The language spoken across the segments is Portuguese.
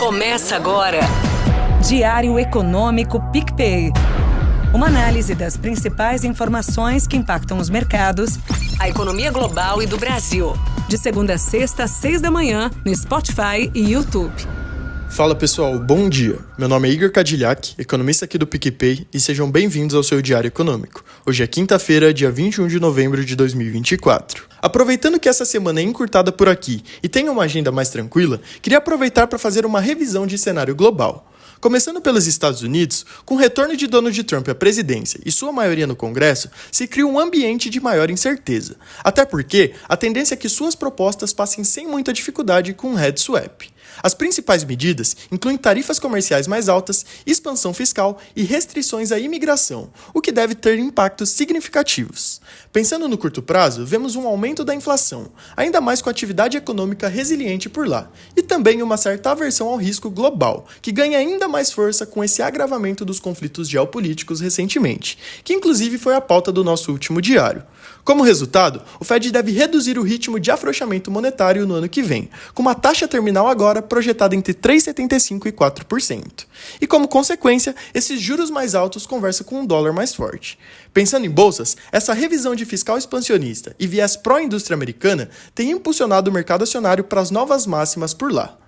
Começa agora. Diário Econômico PicPay. Uma análise das principais informações que impactam os mercados, A economia global e do Brasil. de segunda a sexta, às 6 da manhã, no Spotify e YouTube. Fala pessoal, bom dia. Meu nome é Igor Cadillac, economista aqui do PicPay, e sejam bem-vindos ao seu Diário Econômico. Hoje é quinta-feira, dia 21 de novembro de 2024. Aproveitando que essa semana é encurtada por aqui e tem uma agenda mais tranquila, queria aproveitar para fazer uma revisão de cenário global. Começando pelos Estados Unidos, com o retorno de Donald Trump à presidência e sua maioria no Congresso, se cria um ambiente de maior incerteza. Até porque a tendência é que suas propostas passem sem muita dificuldade com o Red Swap. As principais medidas incluem tarifas comerciais mais altas, expansão fiscal e restrições à imigração, o que deve ter impactos significativos. Pensando no curto prazo, vemos um aumento da inflação, ainda mais com a atividade econômica resiliente por lá, e também uma certa aversão ao risco global, que ganha ainda mais força com esse agravamento dos conflitos geopolíticos recentemente, que inclusive foi a pauta do nosso último diário. Como resultado, o Fed deve reduzir o ritmo de afrouxamento monetário no ano que vem, com uma taxa terminal agora projetada entre 3,75% e 4%. E como consequência, esses juros mais altos conversam com um dólar mais forte. Pensando em bolsas, essa revisão de fiscal expansionista e viés pró-indústria americana tem impulsionado o mercado acionário para as novas máximas por lá.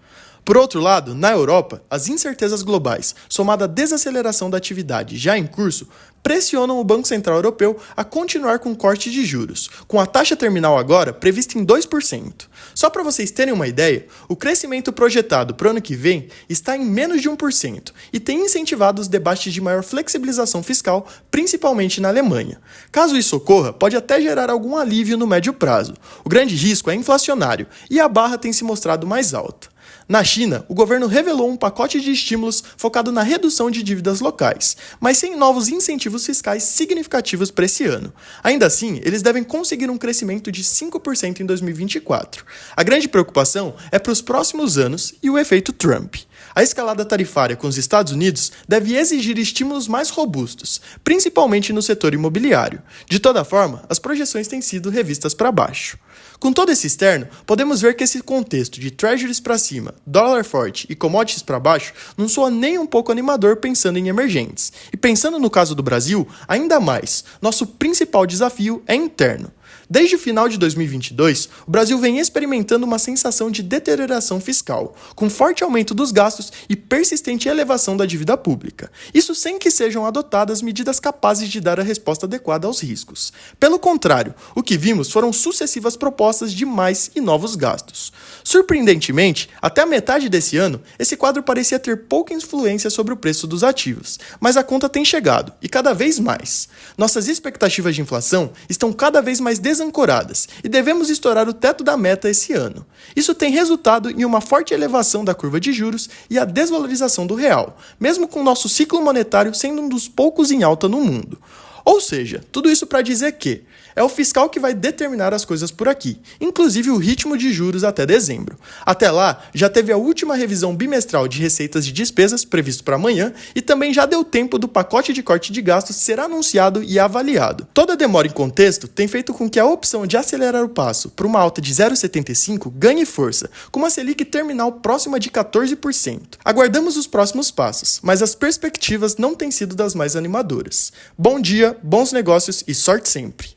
Por outro lado, na Europa, as incertezas globais, somada à desaceleração da atividade já em curso, pressionam o Banco Central Europeu a continuar com o corte de juros, com a taxa terminal agora prevista em 2%. Só para vocês terem uma ideia, o crescimento projetado para o ano que vem está em menos de 1% e tem incentivado os debates de maior flexibilização fiscal, principalmente na Alemanha. Caso isso ocorra, pode até gerar algum alívio no médio prazo. O grande risco é inflacionário e a barra tem se mostrado mais alta. Na China, o governo revelou um pacote de estímulos focado na redução de dívidas locais, mas sem novos incentivos fiscais significativos para esse ano. Ainda assim, eles devem conseguir um crescimento de 5% em 2024. A grande preocupação é para os próximos anos e o efeito Trump. A escalada tarifária com os Estados Unidos deve exigir estímulos mais robustos, principalmente no setor imobiliário. De toda forma, as projeções têm sido revistas para baixo. Com todo esse externo, podemos ver que esse contexto de treasuries para cima, dólar forte e commodities para baixo não soa nem um pouco animador pensando em emergentes. E pensando no caso do Brasil, ainda mais, nosso principal desafio é interno. Desde o final de 2022, o Brasil vem experimentando uma sensação de deterioração fiscal, com forte aumento dos gastos e persistente elevação da dívida pública. Isso sem que sejam adotadas medidas capazes de dar a resposta adequada aos riscos. Pelo contrário, o que vimos foram sucessivas propostas de mais e novos gastos. Surpreendentemente, até a metade desse ano, esse quadro parecia ter pouca influência sobre o preço dos ativos, mas a conta tem chegado, e cada vez mais. Nossas expectativas de inflação estão cada vez mais desancoradas e devemos estourar o teto da meta esse ano. Isso tem resultado em uma forte elevação da curva de juros e a desvalorização do real, mesmo com nosso ciclo monetário sendo um dos poucos em alta no mundo. Ou seja, tudo isso para dizer que é o fiscal que vai determinar as coisas por aqui, inclusive o ritmo de juros até dezembro. Até lá, já teve a última revisão bimestral de receitas de despesas previsto para amanhã e também já deu tempo do pacote de corte de gastos ser anunciado e avaliado. Toda a demora em contexto tem feito com que a opção de acelerar o passo para uma alta de 0,75 ganhe força, com uma Selic terminal próxima de 14%. Aguardamos os próximos passos, mas as perspectivas não têm sido das mais animadoras. Bom dia, bons negócios e sorte sempre!